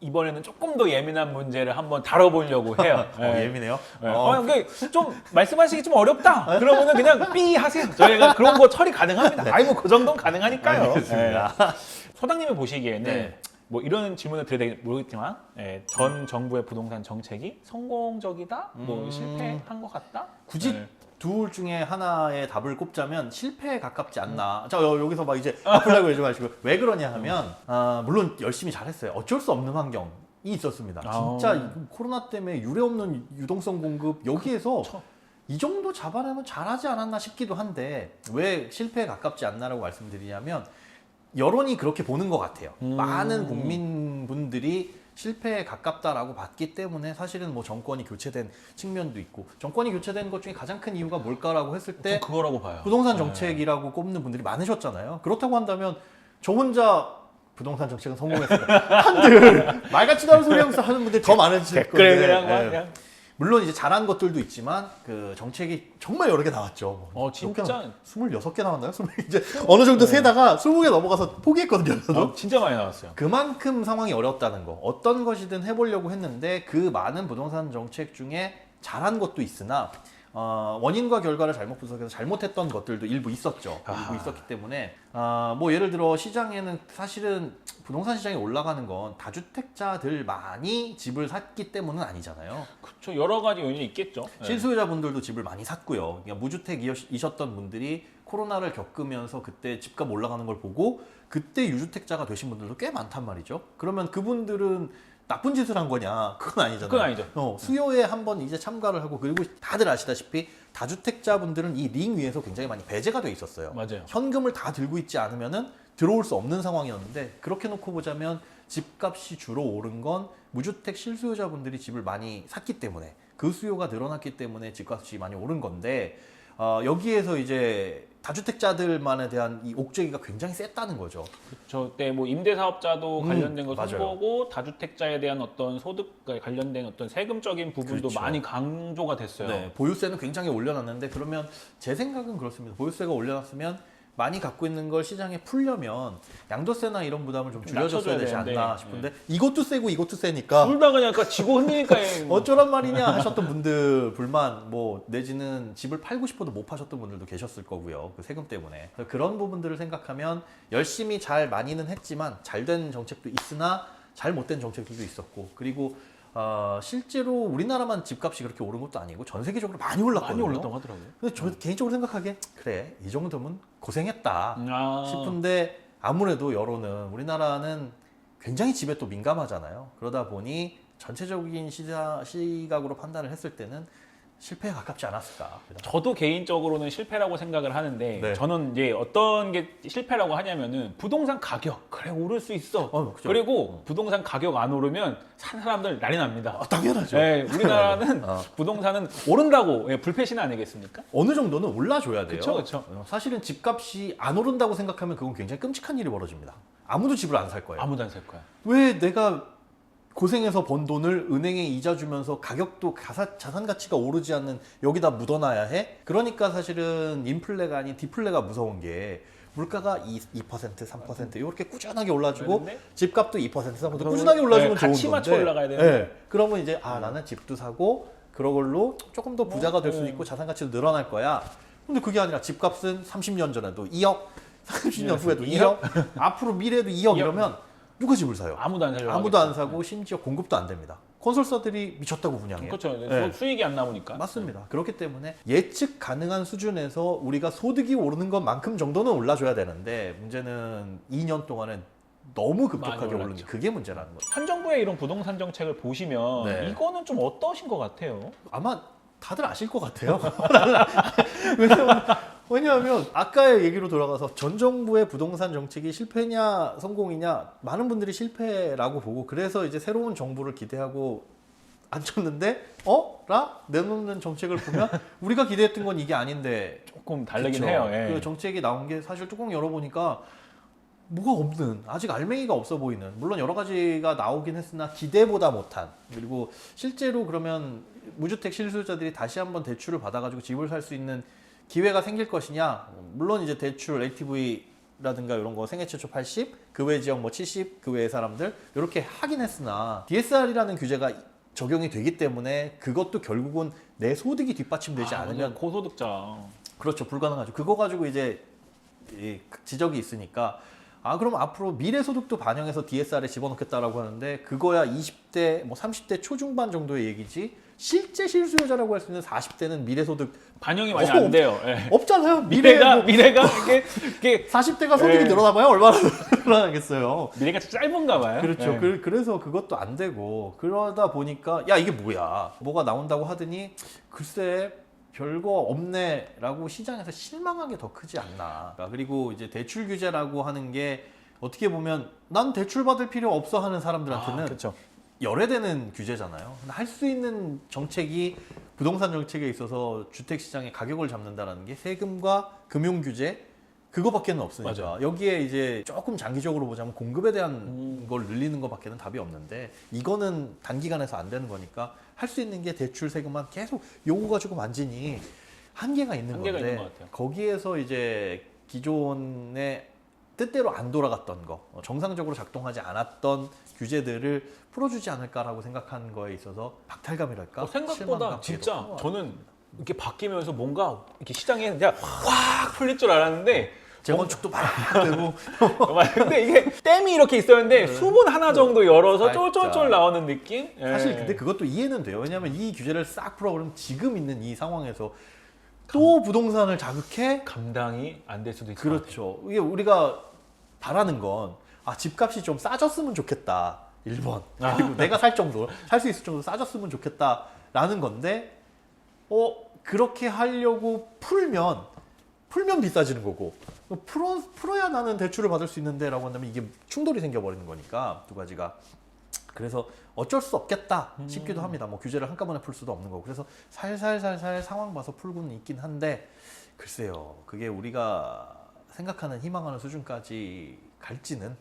이번에는 조금 더 예민한 문제를 한번 다뤄보려고 해요. 예민해요? 좀 말씀하시기 좀 어렵다. 그러면은 그냥 삐 하세요. 저희가 그런 거 처리 가능합니다. 아이 뭐 그 정도는 가능하니까요. 알겠습니다. 소장님이 보시기에는 네. 뭐 이런 질문을 드려야 될지 모르겠지만 전 정부의 부동산 정책이 성공적이다, 뭐 실패한 것 같다. 굳이 둘 중에 하나의 답을 꼽자면 실패에 가깝지 않나. 자, 여기서 막 이제 아플라고 그러지 마시고 왜 그러냐 하면 물론 열심히 잘했어요. 어쩔 수 없는 환경이 있었습니다. 진짜 이 코로나 때문에 유례없는 유동성 공급 여기에서 이 정도 잡아내면 잘하지 않았나 싶기도 한데 왜 실패에 가깝지 않나라고 말씀드리냐면 여론이 그렇게 보는 것 같아요. 많은 국민분들이 실패에 가깝다라고 봤기 때문에 사실은 뭐 정권이 교체된 측면도 있고 정권이 교체된 것 중에 가장 큰 이유가 뭘까라고 했을 때 그거라고 봐요. 부동산 정책이라고 꼽는 분들이 많으셨잖아요. 그렇다고 한다면 저 혼자 부동산 정책은 성공했습니다. 한들 말 같지도 않은 소리 하면서 하는 분들이 더 많으실 댓글 건데 그냥 물론 이제 잘한 것들도 있지만 그 정책이 정말 여러 개 나왔죠. 진짜 26개 나왔나요? 이제 어느 정도 세다가 20개 넘어가서 포기했거든요. 저도. 진짜 많이 나왔어요. 그만큼 상황이 어렵다는 거. 어떤 것이든 해보려고 했는데 그 많은 부동산 정책 중에 잘한 것도 있으나 원인과 결과를 잘못 분석해서 잘못했던 것들도 일부 있었죠. 일부 있었기 때문에 뭐 예를 들어 시장에는 사실은 부동산 시장이 올라가는 건 다주택자들만이 집을 샀기 때문은 아니잖아요. 그렇죠. 여러 가지 요인이 있겠죠. 실수요자분들도 집을 많이 샀고요. 그러니까 무주택이셨던 분들이 코로나를 겪으면서 그때 집값 올라가는 걸 보고 그때 유주택자가 되신 분들도 꽤 많단 말이죠. 그러면 그분들은 나쁜 짓을 한 거냐? 그건 아니잖아요. 그건 아니죠. 수요에 한번 이제 참가를 하고 그리고 다들 아시다시피 다주택자분들은 이 링 위에서 굉장히 많이 배제가 돼 있었어요. 맞아요. 현금을 다 들고 있지 않으면은 들어올 수 없는 상황이었는데 그렇게 놓고 보자면 집값이 주로 오른 건 무주택 실수요자분들이 집을 많이 샀기 때문에 그 수요가 늘어났기 때문에 집값이 많이 오른 건데 여기에서 이제 다주택자들만에 대한 이 옥죄기가 굉장히 셌다는 거죠. 그렇죠. 네, 뭐 임대사업자도 관련된 거 맞아요. 선거고 다주택자에 대한 어떤 소득과 관련된 어떤 세금적인 부분도 그렇죠. 많이 강조가 됐어요. 네, 보유세는 굉장히 올려놨는데 그러면 제 생각은 그렇습니다. 보유세가 올려놨으면 많이 갖고 있는 걸 시장에 풀려면 양도세나 이런 부담을 좀 줄여줬어야 되지 않나 싶은데 이것도 세고 이것도 세니까 둘 다 그냥 지고 흔드니까 어쩌란 말이냐 하셨던 분들 불만 뭐 내지는 집을 팔고 싶어도 못 파셨던 분들도 계셨을 거고요. 그 세금 때문에. 그런 부분들을 생각하면 열심히 잘 많이는 했지만 잘된 정책도 있으나 잘못된 정책들도 있었고 그리고 실제로 우리나라만 집값이 그렇게 오른 것도 아니고 전 세계적으로 많이 올랐거든요. 많이 올랐다고 하더라고요. 근데 저 개인적으로 생각하기에 그래 이 정도면 고생했다 싶은데 아무래도 여론은 우리나라는 굉장히 집에 또 민감하잖아요. 그러다 보니 전체적인 시각으로 판단을 했을 때는 실패에 가깝지 않았을까. 저도 개인적으로는 실패라고 생각을 하는데 네. 저는 이제 어떤 게 실패라고 하냐면은 부동산 가격 그래 오를 수 있어. 그렇죠. 그리고 부동산 가격 안 오르면 산 사람들 난리 납니다. 당연하죠. 네, 우리나라는 부동산은 오른다고 불패신 아니겠습니까? 어느 정도는 올라줘야 돼요. 그렇죠. 사실은 집값이 안 오른다고 생각하면 그건 굉장히 끔찍한 일이 벌어집니다. 아무도 집을 안 살 거예요. 아무도 안 살 거야. 왜 내가 고생해서 번 돈을 은행에 이자 주면서 가격도 자산 가치가 오르지 않는 여기다 묻어놔야 해? 그러니까 사실은 인플레가 아닌 디플레가 무서운 게 물가가 2%, 3% 이렇게 꾸준하게 올라주고 그런데? 집값도 2%, 3% 꾸준하게 올라주면 좋은 같이 건데 맞춰 올라가야 되는데. 네. 그러면 이제 나는 집도 사고 그런 걸로 조금 더 부자가 될 수 있고 자산 가치도 늘어날 거야. 근데 그게 아니라 집값은 30년 전에도 2억, 30년 후에도 2억, 앞으로 미래에도 2억 이러면 누가 집을 사요? 아무도 안 사려고 아무도 안 하겠죠. 사고 심지어 공급도 안 됩니다. 건설사들이 미쳤다고 분양해요. 그렇죠. 네. 수익이 안 나오니까. 맞습니다. 그렇기 때문에 예측 가능한 수준에서 우리가 소득이 오르는 것만큼 정도는 올라줘야 되는데 문제는 2년 동안은 너무 급격하게 오르는 게 그게 문제라는 거죠. 현 정부의 이런 부동산 정책을 보시면 네. 이거는 좀 어떠신 것 같아요? 아마 다들 아실 것 같아요. 왜냐하면 아까의 얘기로 돌아가서 전 정부의 부동산 정책이 실패냐 성공이냐 많은 분들이 실패라고 보고 그래서 이제 새로운 정부를 기대하고 앉혔는데 내놓는 정책을 보면 우리가 기대했던 건 이게 아닌데 조금 다르긴 그쵸? 해요. 예. 그 정책이 나온 게 사실 뚜껑 열어보니까 뭐가 없는 아직 알맹이가 없어 보이는 물론 여러 가지가 나오긴 했으나 기대보다 못한 그리고 실제로 그러면 무주택 실수요자들이 다시 한번 대출을 받아가지고 집을 살 수 있는 기회가 생길 것이냐 물론 이제 대출 LTV 라든가 이런 거 생애 최초 80, 그 외 지역 뭐 70, 그 외의 사람들 이렇게 하긴 했으나 DSR이라는 규제가 적용이 되기 때문에 그것도 결국은 내 소득이 뒷받침되지 않으면 고소득자. 그렇죠, 불가능하죠. 그거 가지고 이제 이 지적이 있으니까 그럼 앞으로 미래 소득도 반영해서 DSR에 집어넣겠다라고 하는데 그거야 20대 뭐 30대 초중반 정도의 얘기지 실제 실수요자라고 할 수 있는 40대는 미래 소득 반영이 많이 안 돼요. 예. 없잖아요. 미래가 이게 40대가 소득이 예. 늘어나봐야 얼마나 늘어나겠어요. 미래가 짧은가 봐요. 그렇죠. 예. 그래서 그것도 안 되고 그러다 보니까 야 이게 뭐가 나온다고 하더니 글쎄 별거 없네라고 시장에서 실망한 게 더 크지 않나. 그리고 이제 대출 규제라고 하는 게 어떻게 보면 난 대출 받을 필요 없어 하는 사람들한테는 그렇죠. 열애되는 규제잖아요. 할 수 있는 정책이 부동산 정책에 있어서 주택 시장의 가격을 잡는다는 게 세금과 금융 규제 그거밖에는 없으니까 맞아요. 여기에 이제 조금 장기적으로 보자면 공급에 대한 걸 늘리는 것밖에는 답이 없는데 이거는 단기간에서 안 되는 거니까 할 수 있는 게 대출 세금만 계속 요거 가지고 만지니 한계가 있는 건데 것 같아요. 거기에서 이제 기존의 뜻대로 안 돌아갔던 거 정상적으로 작동하지 않았던 규제들을 풀어주지 않을까라고 생각한 거에 있어서 박탈감이랄까 생각보다 실망감 진짜 되게 저는 이렇게 바뀌면서 뭔가 이렇게 시장에 그냥 확 풀릴 줄 알았는데 재건축도 막 되고 근데 이게 댐이 이렇게 있었는데 수문 하나 정도 열어서 살짝. 쫄쫄쫄 나오는 느낌? 사실 예. 근데 그것도 이해는 돼요. 왜냐하면 이 규제를 싹 풀어버리면 지금 있는 이 상황에서 또 부동산을 자극해 감당이 안 될 수도 있어요. 그렇죠. 이게 우리가 바라는 건 집값이 좀 싸졌으면 좋겠다. 1번. 그리고 내가 살 수 있을 정도로 싸졌으면 좋겠다라는 건데 그렇게 하려고 풀면 비싸지는 거고 풀어야 나는 대출을 받을 수 있는데 라고 한다면 이게 충돌이 생겨버리는 거니까 두 가지가 그래서 어쩔 수 없겠다 싶기도 합니다. 뭐 규제를 한꺼번에 풀 수도 없는 거고 그래서 살살살살 상황 봐서 풀고는 있긴 한데 글쎄요 그게 우리가 생각하는 희망하는 수준까지 갈지는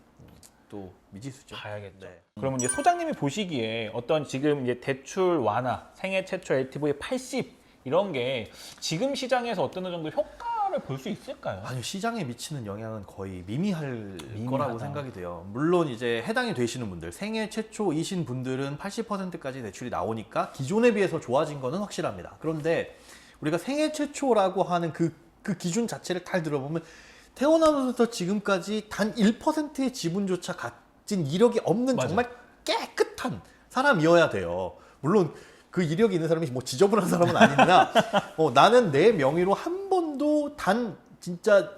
또 미지수죠. 봐야겠죠. 네. 그러면 이제 소장님이 보시기에 어떤 지금 이제 대출 완화, 생애 최초 LTV 80 이런 게 지금 시장에서 어떤 정도 효과를 볼 수 있을까요? 아니 시장에 미치는 영향은 거의 미미할 미미하다. 거라고 생각이 돼요. 물론 이제 해당이 되시는 분들, 생애 최초이신 분들은 80%까지 대출이 나오니까 기존에 비해서 좋아진 거는 확실합니다. 그런데 우리가 생애 최초라고 하는 그 기준 자체를 잘 들어보면 태어나면서부터 지금까지 단 1%의 지분조차 가진 이력이 없는 맞아. 정말 깨끗한 사람이어야 돼요. 물론 그 이력이 있는 사람이 뭐 지저분한 사람은 아니냐. 나는 내 명의로 한 번도 단 진짜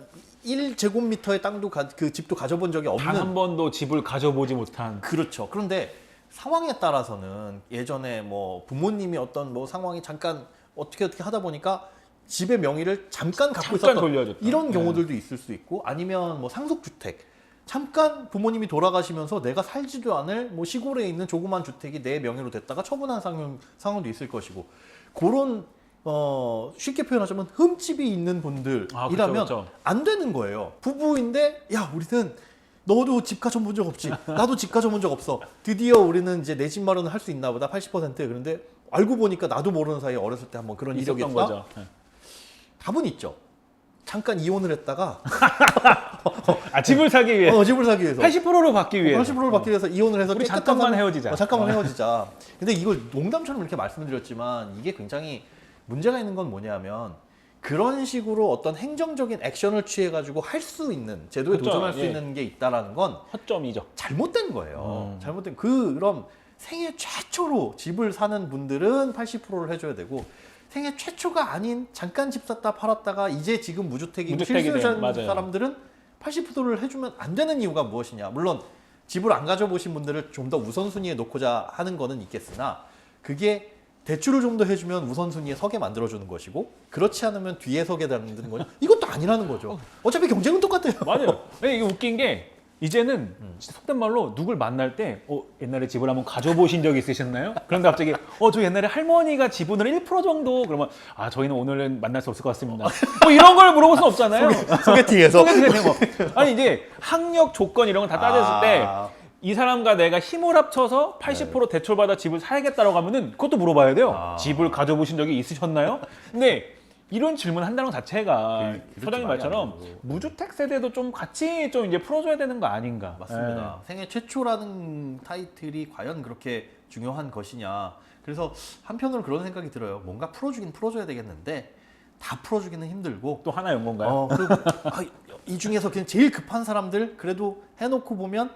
1제곱미터의 땅도 그 집도 가져본 적이 없는. 단 한 번도 집을 가져보지 못한. 그렇죠. 그런데 상황에 따라서는 예전에 뭐 부모님이 어떤 뭐 상황이 잠깐 어떻게 하다 보니까 집의 명의를 잠깐 갖고 있었던 돌려줬다. 이런 경우들도 있을 수 있고 아니면 뭐 상속주택 잠깐 부모님이 돌아가시면서 내가 살지도 않을 뭐 시골에 있는 조그만 주택이 내 명의로 됐다가 처분한 상황도 있을 것이고 그런 쉽게 표현하자면 흠집이 있는 분들이라면 그쵸. 안 되는 거예요. 부부인데 야 우리는 너도 집 가져본 적 없지 나도 집 가져본 적 없어 드디어 우리는 이제 내 집 마련을 할 수 있나 보다 80% 그런데 알고 보니까 나도 모르는 사이에 어렸을 때 한번 그런 이력이 있었던 있다? 거죠. 답은 있죠. 잠깐 이혼을 했다가 집을 사기 위해. 집을 사기 위해서 80%로 받기 위해. 80%를 받기 위해서 이혼을 해서 우리 깨끗한 잠깐만 삶- 헤어지자. 잠깐만 헤어지자. 근데 이걸 농담처럼 이렇게 말씀드렸지만 이게 굉장히 문제가 있는 건 뭐냐면 그런 식으로 어떤 행정적인 액션을 취해가지고 할 수 있는 제도에 그렇죠. 도전할 수 예. 있는 게 있다라는 건 허점이죠. 잘못된 거예요. 잘못된 그럼 생애 최초로 집을 사는 분들은 80%를 해줘야 되고 생애 최초가 아닌 잠깐 집 샀다 팔았다가 이제 지금 무주택이고 무주택이 실수요자인 맞아요. 사람들은 80%를 해주면 안 되는 이유가 무엇이냐. 물론 집을 안 가져보신 분들을 좀 더 우선순위에 놓고자 하는 거는 있겠으나 그게 대출을 좀 더 해주면 우선순위에 서게 만들어주는 것이고 그렇지 않으면 뒤에 서게 만드는 거죠. 이것도 아니라는 거죠. 어차피 경쟁은 똑같아요. 맞아요. 이게 웃긴 게 이제는 진짜 속된 말로 누굴 만날 때 옛날에 집을 한번 가져보신 적 있으셨나요? 그런데 갑자기 저 옛날에 할머니가 지분을 1% 정도 그러면 저희는 오늘은 만날 수 없을 것 같습니다. 뭐 이런 걸 물어볼 수 없잖아요. 소개팅에서 소개팅이 된 거. 아니 이제 학력 조건 이런 거 다 따졌을 때 이 사람과 내가 힘을 합쳐서 80% 대출받아 집을 사야겠다라고 하면은 그것도 물어봐야 돼요. 집을 가져보신 적이 있으셨나요? 근데 이런 질문 한다는 것 자체가 이렇게 소장님 말이 말처럼 안 되고. 무주택 세대도 좀 같이 좀 이제 풀어줘야 되는 거 아닌가. 맞습니다. 생애 최초라는 타이틀이 과연 그렇게 중요한 것이냐. 그래서 한편으로 그런 생각이 들어요. 뭔가 풀어주긴 풀어줘야 되겠는데 다 풀어주기는 힘들고. 또 하나의 건가요? 그리고 이 중에서 그냥 제일 급한 사람들 그래도 해놓고 보면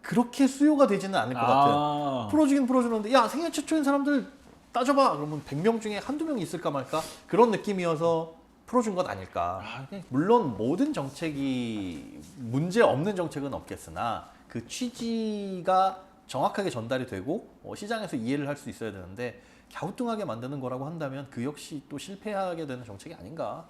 그렇게 수요가 되지는 않을 것 같아요. 풀어주긴 풀어주는데 야 생애 최초인 사람들 따져봐. 그러면 100명 중에 한두 명이 있을까 말까 그런 느낌이어서 풀어준 것 아닐까. 물론 모든 정책이 문제 없는 정책은 없겠으나 그 취지가 정확하게 전달이 되고 시장에서 이해를 할 수 있어야 되는데 갸우뚱하게 만드는 거라고 한다면 그 역시 또 실패하게 되는 정책이 아닌가.